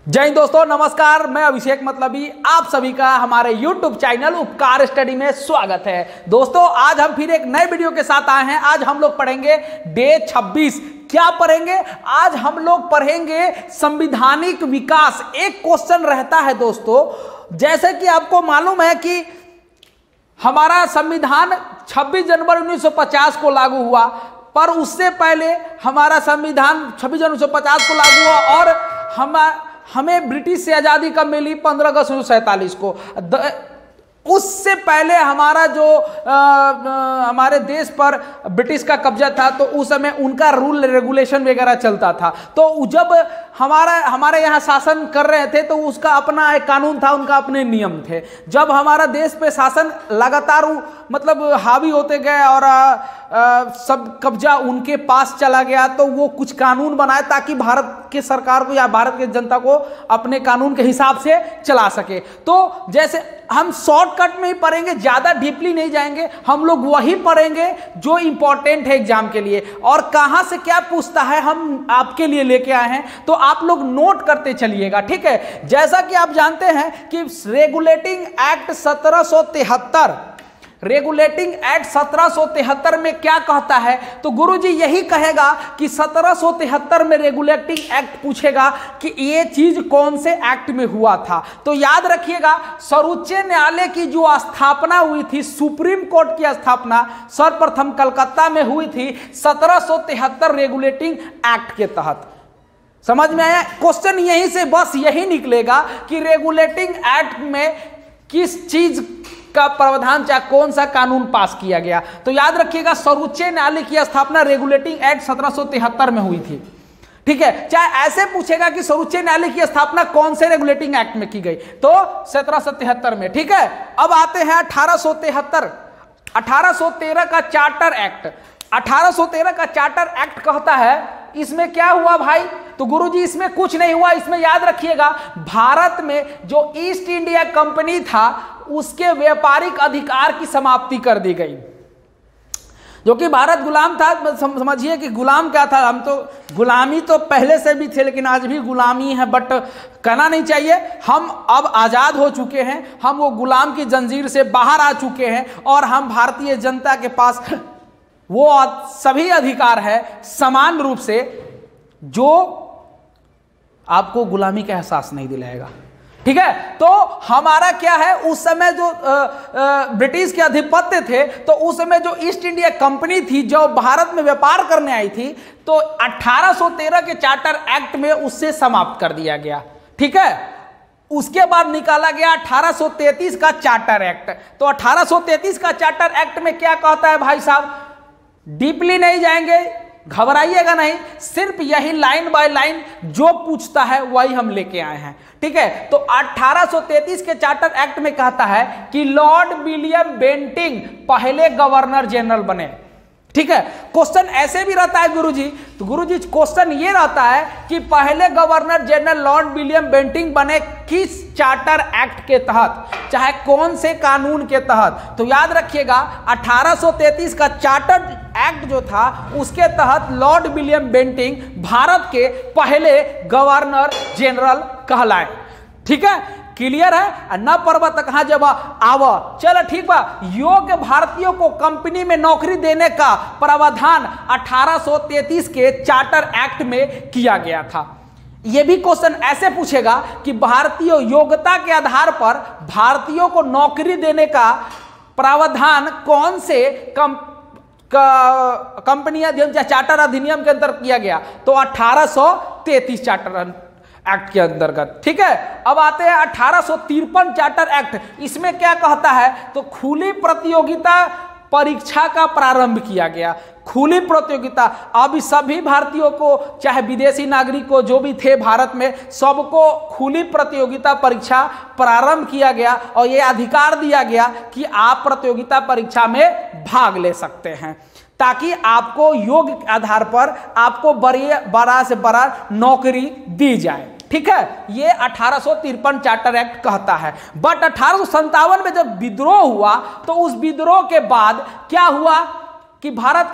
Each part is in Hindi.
जय हिंद दोस्तों, नमस्कार। मैं अभिषेक मतलबी आप सभी का हमारे YouTube चैनल उपकार स्टडी में स्वागत है। दोस्तों आज हम फिर एक नए वीडियो के साथ आए हैं। आज हम लोग पढ़ेंगे डे 26। क्या पढ़ेंगे? आज हम लोग पढ़ेंगे संविधानिक विकास। एक क्वेश्चन रहता है दोस्तों, जैसे कि आपको मालूम है कि हमारा संविधान 26 जनवरी 1950 को लागू हुआ, पर उससे पहले हमारा संविधान 26 जनवरी 1950 को लागू हुआ और हमें ब्रिटिश से आज़ादी कब मिली? 15 अगस्त 1947 को। उससे पहले हमारा जो हमारे देश पर ब्रिटिश का कब्जा था, तो उस समय उनका रूल रेगुलेशन वगैरह चलता था। तो जब हमारे यहाँ शासन कर रहे थे तो उसका अपना एक कानून था, उनका अपने नियम थे। जब हमारा देश पे शासन लगातार मतलब हावी होते गए और सब कब्जा उनके पास चला गया, तो वो कुछ कानून बनाए ताकि भारत के सरकार को या भारत के जनता को अपने कानून के हिसाब से चला सके। तो जैसे हम शॉर्टकट में ही पढ़ेंगे, ज़्यादा डीपली नहीं जाएंगे, हम लोग वही पढ़ेंगे जो इंपॉर्टेंट है एग्जाम के लिए। और कहाँ से क्या पूछता है हम आपके लिए लेके आए हैं, तो आप लोग नोट करते चलिएगा, ठीक है। जैसा कि आप जानते हैं कि रेगुलेटिंग एक्ट 1773 में क्या कहता है, तो गुरुजी यही कहेगा कि 1773 में रेगुलेटिंग एक्ट पूछेगा कि ये चीज कौन से एक्ट में हुआ था। तो याद रखिएगा, सर्वोच्च न्यायालय की जो स्थापना हुई थी, सुप्रीम कोर्ट की स्थापना सर्वप्रथम कलकत्ता में हुई थी 1773 रेगुलेटिंग एक्ट के तहत। समझ में आया? क्वेश्चन यहीं से बस यही निकलेगा कि रेगुलेटिंग एक्ट में किस चीज का प्रावधान, चाहे कौन सा कानून पास किया गया। तो याद रखिएगा, सर्वोच्च न्यायालय की स्थापना रेगुलेटिंग एक्ट 1773 में हुई थी, ठीक है। चाहे ऐसे पूछेगा कि सर्वोच्च न्यायालय की स्थापना कौन से रेगुलेटिंग एक्ट में की गई, तो 1773 में, ठीक है। अब आते हैं 1813 का चार्टर एक्ट। 1813 का चार्टर एक्ट कहता है, इसमें क्या हुआ भाई? तो गुरुजी इसमें कुछ नहीं हुआ। इसमें याद रखिएगा, भारत में जो ईस्ट इंडिया कंपनी था उसके व्यापारिक अधिकार की समाप्ति कर दी गई। जो कि भारत गुलाम था, समझिए कि गुलाम क्या था, हम तो गुलामी तो पहले से भी थे, लेकिन आज भी गुलामी है, बट कहना नहीं चाहिए। हम अब आज़ाद हो चुके हैं, हम वो गुलाम की जंजीर से बाहर आ चुके हैं और हम भारतीय जनता के पास वो सभी अधिकार है समान रूप से, जो आपको गुलामी का एहसास नहीं दिलाएगा, ठीक है। तो हमारा क्या है, उस समय जो ब्रिटिश के आधिपत्य थे, तो उस समय जो ईस्ट इंडिया कंपनी थी जो भारत में व्यापार करने आई थी, तो 1813 के चार्टर एक्ट में उससे समाप्त कर दिया गया, ठीक है। उसके बाद निकाला गया 1833 का चार्टर एक्ट। तो 1833 का चार्टर एक्ट में क्या कहता है भाई साहब? डीपली नहीं जाएंगे, घबराइएगा नहीं, सिर्फ यही लाइन बाय लाइन जो पूछता है वही हम लेके आए हैं, ठीक है। तो 1833 के चार्टर एक्ट में कहता है कि लॉर्ड विलियम बेंटिंग पहले गवर्नर जनरल बने, ठीक है। क्वेश्चन ऐसे भी रहता है गुरुजी, तो गुरुजी क्वेश्चन ये रहता है कि पहले governor general lord William Bentinck बने किस चार्टर एक्ट के तहत, चाहे कौन से कानून के तहत। तो याद रखिएगा, 1833 का चार्टर एक्ट जो था उसके तहत लॉर्ड विलियम बेंटिंग भारत के पहले गवर्नर जनरल कहलाए, ठीक है। क्लियर है? न पर्वत कहाँ जब आव, चलो ठीक बा। योग्य भारतीयों को कंपनी में नौकरी देने का प्रावधान 1833 के चार्टर एक्ट में किया गया था। यह भी क्वेश्चन ऐसे पूछेगा कि भारतीय योग्यता के आधार पर भारतीयों को नौकरी देने का प्रावधान कौन से कंपनी अधिनियम या चार्टर अधिनियम के अंदर किया गया, तो 1833 चार्टर एक्ट के अंतर्गत, ठीक है। अब आते हैं 1853 चार्टर एक्ट। इसमें क्या कहता है, तो खुली प्रतियोगिता परीक्षा का प्रारंभ किया गया। खुली प्रतियोगिता, अब सभी भारतीयों को, चाहे विदेशी नागरिक को, जो भी थे भारत में, सबको खुली प्रतियोगिता परीक्षा प्रारंभ किया गया और यह अधिकार दिया गया कि आप प्रतियोगिता परीक्षा में भाग ले सकते हैं, ताकि आपको योग्य आधार पर आपको बड़ा से बड़ा नौकरी दी जाए, ठीक है। ये 1853 चार्टर एक्ट कहता है। बट 1857 में जब विद्रोह हुआ, तो उस विद्रोह के बाद क्या हुआ कि भारत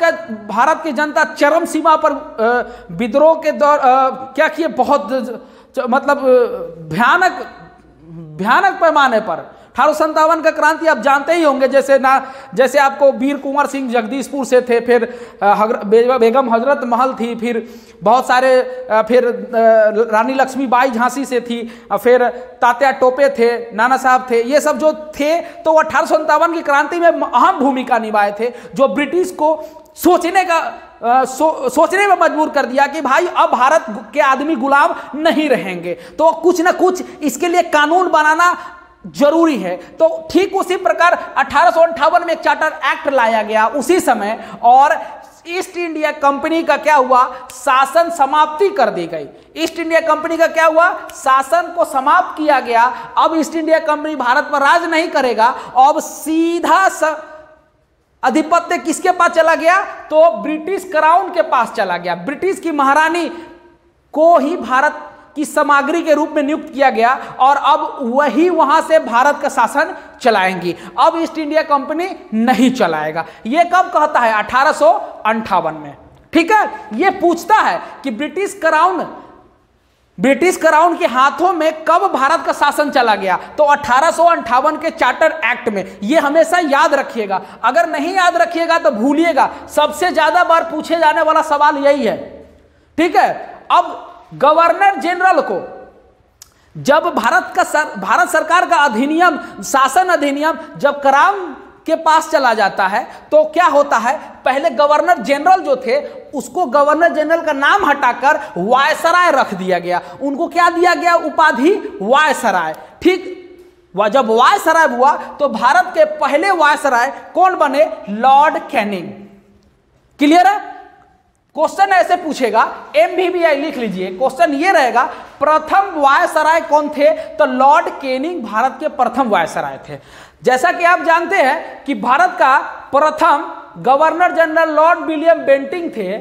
की जनता चरम सीमा पर विद्रोह के दौर क्या किए, बहुत मतलब भयानक पैमाने पर 1857 का क्रांति आप जानते ही होंगे। जैसे आपको वीर कुंवर सिंह जगदीशपुर से थे, फिर बेगम हजरत महल थी, फिर बहुत सारे, फिर रानी लक्ष्मीबाई झांसी से थी, फिर तात्या टोपे थे, नाना साहब थे, ये सब जो थे तो 1857 की क्रांति में अहम भूमिका निभाए थे, जो ब्रिटिश को सोचने में मजबूर कर दिया कि भाई अब भारत के आदमी गुलाम नहीं रहेंगे, तो कुछ ना कुछ इसके लिए कानून बनाना जरूरी है। तो ठीक उसी प्रकार 1858 में एक चार्टर एक्ट लाया गया उसी समय, और ईस्ट इंडिया कंपनी का क्या हुआ, शासन समाप्ति कर दी गई। ईस्ट इंडिया कंपनी का क्या हुआ, शासन को समाप्त किया गया। अब ईस्ट इंडिया कंपनी भारत पर राज नहीं करेगा, अब सीधा आधिपत्य किसके पास चला गया, तो ब्रिटिश क्राउन के पास चला गया। ब्रिटिश की महारानी को ही भारत की सामग्री के रूप में नियुक्त किया गया, और अब वही वहां से भारत का शासन चलाएंगी। अब ईस्ट इंडिया कंपनी नहीं चलाएगा। यह कब कहता है, 1858 में। ठीक है, यह पूछता है कि ब्रिटिश क्राउन के हाथों में कब भारत का शासन चला गया, तो 1858 के चार्टर एक्ट में। यह हमेशा याद रखिएगा, अगर नहीं याद रखिएगा तो भूलिएगा। सबसे ज्यादा बार पूछे जाने वाला सवाल यही है। ठीक है, अब गवर्नर जनरल को जब भारत सरकार का अधिनियम, शासन अधिनियम जब क्राउन के पास चला जाता है तो क्या होता है, पहले गवर्नर जनरल जो थे उसको गवर्नर जनरल का नाम हटाकर वायसराय रख दिया गया। उनको क्या दिया गया, उपाधि वायसराय। ठीक, जब वायसराय हुआ तो भारत के पहले वायसराय कौन बने, लॉर्ड कैनिंग। क्लियर है। क्वेश्चन ऐसे पूछेगा, MBBI लिख लीजिए, क्वेश्चन ये रहेगा, प्रथम वायसराय कौन थे, तो लॉर्ड कैनिंग भारत के प्रथम वायसराय थे। जैसा कि आप जानते हैं कि भारत का प्रथम governor general lord William Bentinck थे,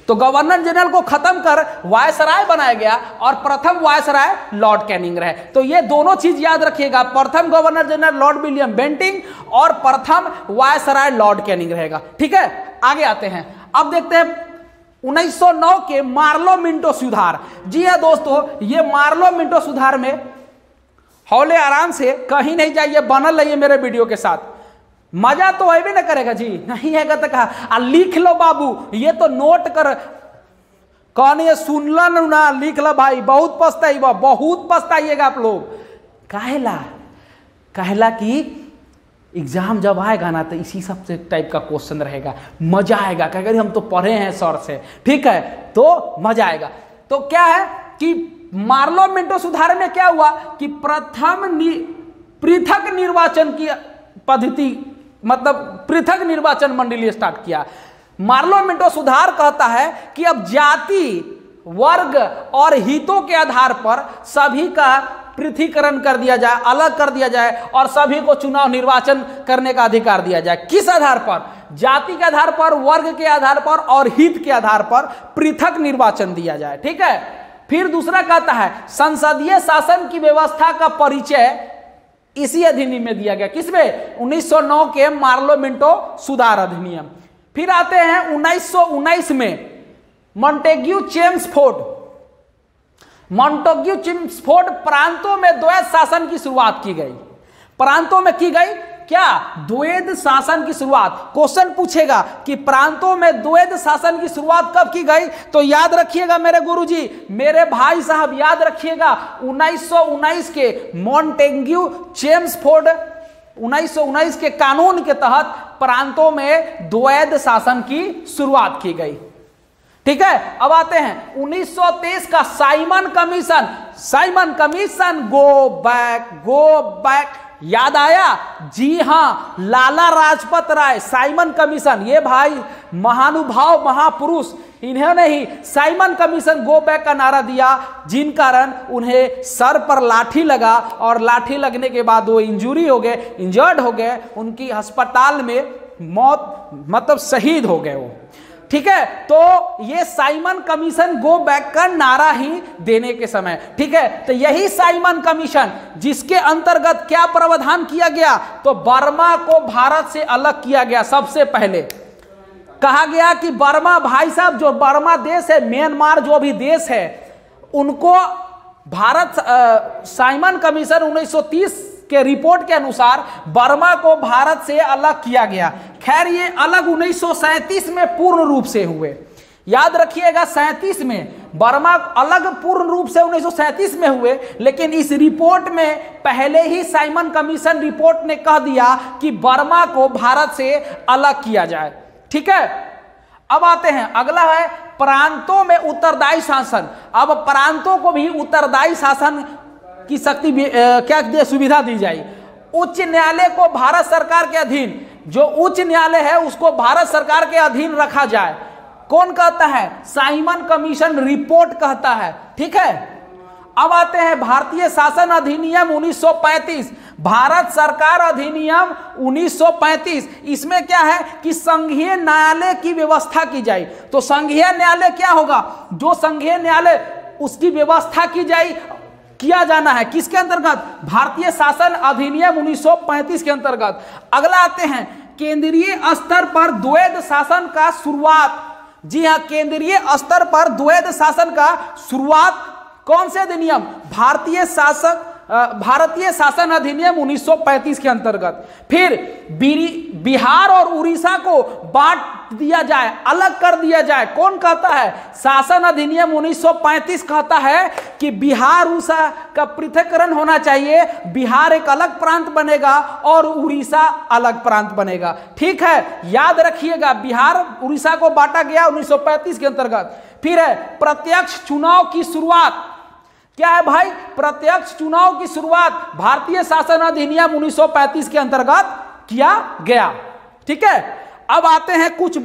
तो गवर्नर जनरल को खत्म कर वायसराय बनाया गया और प्रथम वायसराय लॉर्ड कैनिंग रहे। तो ये दोनों चीज याद रखिएगा, प्रथम governor general lord William Bentinck और प्रथम वायसराय लॉर्ड कैनिंग रहेगा। ठीक है, आगे आते हैं। अब देखते हैं 1909 के मार्लो मिंटो सुधार। जी हां दोस्तों, ये मार्लो मिंटो सुधार में हौले आराम से कहीं नहीं जाइए, बनल रहिए मेरे वीडियो के साथ, मजा तो है भी ना करेगा जी, नहीं है तो कहा लिख लो बाबू, ये तो नोट कर, कहने सुनलन ना, लिख लो भाई, बहुत पछताइएगा आप लोग। कहला कि एग्जाम जब आएगा ना तो इसी सब से टाइप का क्वेश्चन रहेगा, मजा आएगा, कहेगा हम तो पढ़े हैं सर से। ठीक है, तो मजा आएगा। तो क्या है कि मार्लो मिंटो सुधार में क्या हुआ कि प्रथम पृथक निर्वाचन की पद्धति, मतलब पृथक निर्वाचन मंडली स्टार्ट किया। मार्लो मिंटो सुधार कहता है कि अब जाति, वर्ग और हितों के आधार पर सभी का पृथकीकरण कर दिया जाए, अलग कर दिया जाए और सभी को चुनाव निर्वाचन करने का अधिकार दिया जाए। किस आधार पर, जाति के आधार पर, वर्ग के आधार पर और हित के आधार पर पृथक निर्वाचन दिया जाए। ठीक है, फिर दूसरा कहता है संसदीय शासन की व्यवस्था का परिचय इसी अधिनियम में दिया गया। किसमें, 1909 के मार्लो मिंटो सुधार अधिनियम। फिर आते हैं 1919 में मॉन्टेग्यू चेम्सफोर्ड प्रांतों में द्वैध शासन की शुरुआत की गई। प्रांतों में की गई क्या, द्वैध शासन की शुरुआत। क्वेश्चन पूछेगा कि प्रांतों में द्वैध शासन की शुरुआत कब की गई, तो याद रखिएगा मेरे गुरुजी, मेरे भाई साहब याद रखिएगा, 1919 के मॉन्टेग्यू चेम्सफोर्ड 1919 के कानून के तहत प्रांतों में द्वैध शासन की शुरुआत की गई। ठीक है, अब आते हैं 1923 का साइमन कमीशन, गो बैक, याद आया? जी हां, लाला लाजपत राय, साइमन कमीशन, ये भाई महानुभाव महापुरुष, इन्होंने ही साइमन कमीशन गो बैक का नारा दिया, जिन कारण उन्हें सर पर लाठी लगा और लाठी लगने के बाद वो इंजर्ड हो गए, उनकी अस्पताल में मौत, मतलब शहीद हो गए वो। ठीक है, तो ये साइमन कमीशन गो बैक का नारा ही देने के समय। ठीक है, तो यही साइमन कमीशन जिसके अंतर्गत क्या प्रावधान किया गया, तो बर्मा को भारत से अलग किया गया। सबसे पहले कहा गया कि बर्मा, भाई साहब जो बर्मा देश है, म्यांमार जो भी देश है, उनको भारत साइमन कमीशन 1930 के रिपोर्ट के अनुसार बर्मा को भारत से अलग किया गया। खैर ये अलग 1937 में पूर्ण रूप से हुए, याद रखिएगा 37 में बर्मा अलग पूर्ण रूप से 1937 में हुए, लेकिन इस रिपोर्ट में पहले ही साइमन कमीशन रिपोर्ट ने कह दिया कि बर्मा को भारत से अलग किया जाए। ठीक है, अब आते हैं, अगला है प्रांतों में उत्तरदायी शासन। अब प्रांतों को भी उत्तरदायी शासन की शक्ति क्या सुविधा दी जाए। उच्च न्यायालय को भारत सरकार के अधीन, जो उच्च न्यायालय है उसको भारत सरकार के अधीन रखा जाए। कौन कहता है? साइमन कमीशन रिपोर्ट कहता है। ठीक है, अब आते हैं भारतीय शासन अधिनियम 1935, भारत सरकार अधिनियम 1935। इसमें क्या है कि संघीय न्यायालय की व्यवस्था की जाए। तो संघीय न्यायालय क्या होगा? जो संघीय न्यायालय उसकी व्यवस्था की जाए, किया जाना है किसके अंतर्गत? भारतीय शासन अधिनियम 1935 के अंतर्गत। अगला आते हैं केंद्रीय स्तर पर द्वैध शासन का शुरुआत। जी हां, केंद्रीय स्तर पर द्वैध शासन का शुरुआत कौन से अधिनियम? भारतीय शासन अधिनियम 1935 के अंतर्गत। फिर बिहार और उड़ीसा को बांट दिया जाए, अलग कर दिया जाए। कौन कहता है? शासन अधिनियम 1935 कहता है कि बिहार उड़ीसा का पृथक्करण होना चाहिए, बिहार एक अलग प्रांत बनेगा और उड़ीसा अलग प्रांत बनेगा। ठीक है, याद रखिएगा बिहार उड़ीसा को बांटा गया 1935 के अंतर्गत। फिर है प्रत्यक्ष चुनाव की शुरुआत। क्या है भाई? प्रत्यक्ष चुनाव की शुरुआत भारतीय शासन अधिनियम 1935 के अंतर्गत किया गया। ठीक है, अब आते हैं कुछ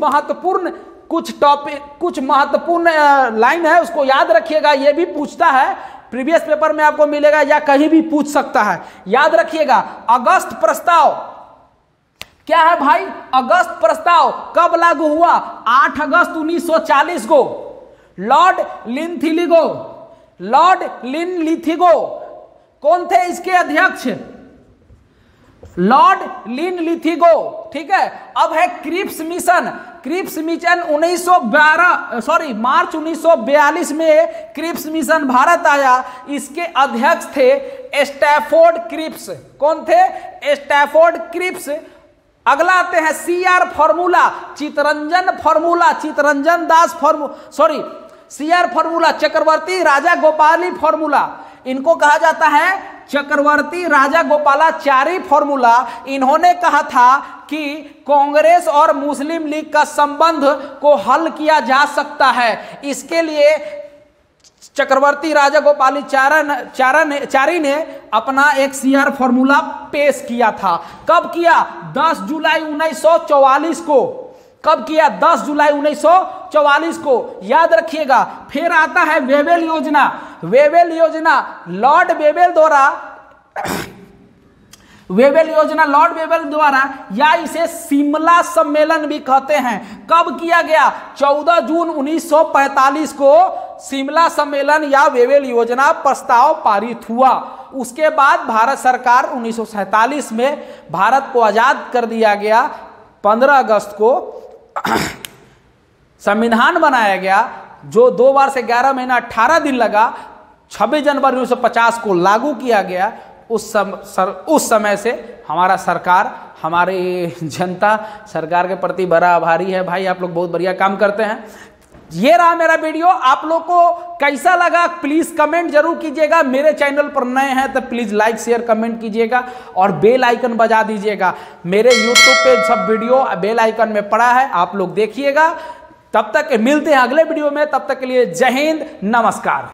महत्वपूर्ण लाइन है, उसको याद रखिएगा। ये भी पूछता है, प्रीवियस पेपर में आपको मिलेगा या कहीं भी पूछ सकता है। याद रखिएगा अगस्त प्रस्ताव। क्या है भाई? अगस्त प्रस्ताव कब लागू हुआ? 8 अगस्त 1940 को। लॉर्ड लिनलिथिगो कौन थे इसके अध्यक्ष? लॉर्ड लिनलिथिगो। ठीक है, अब है क्रिप्स मिशन। मार्च 1942 में क्रिप्स मिशन भारत आया। इसके अध्यक्ष थे स्टैफोर्ड क्रिप्स। कौन थे? Stafford Cripps. अगला आते हैं CR formula, CR formula, Chakravarti Raja Gopali formula. इनको कहा जाता है चक्रवर्ती राजा गोपालाचारी फॉर्मूला। इन्होंने कहा था कि कांग्रेस और मुस्लिम लीग का संबंध को हल किया जा सकता है। इसके लिए चक्रवर्ती राजा गोपालाचारी ने अपना एक CR फॉर्मूला पेश किया था। कब किया? 10 जुलाई 1944 को। कब किया? 10 जुलाई 1944 को, याद रखिएगा। फिर आता है वेवेल योजना। लॉर्ड वेवेल द्वारा या इसे शिमला सम्मेलन भी कहते हैं। कब किया गया? 14 जून 1945 को शिमला सम्मेलन या वेवेल योजना प्रस्ताव पारित हुआ। उसके बाद भारत सरकार 1947 में भारत को आजाद कर दिया गया। 15 अगस्त को संविधान बनाया गया, जो 2 बार से 11 महीना 18 दिन लगा। 26 जनवरी 1950 को लागू किया गया। उस समय से हमारा सरकार, हमारी जनता सरकार के प्रति बड़ा आभारी है। भाई आप लोग बहुत बढ़िया काम करते हैं। ये रहा मेरा वीडियो। आप लोग को कैसा लगा प्लीज कमेंट जरूर कीजिएगा। मेरे चैनल पर नए हैं तो प्लीज लाइक शेयर कमेंट कीजिएगा और बेल आइकन बजा दीजिएगा। मेरे यूट्यूब पे सब वीडियो बेल आइकन में पड़ा है, आप लोग देखिएगा। तब तक मिलते हैं अगले वीडियो में, तब तक के लिए जय हिंद, नमस्कार।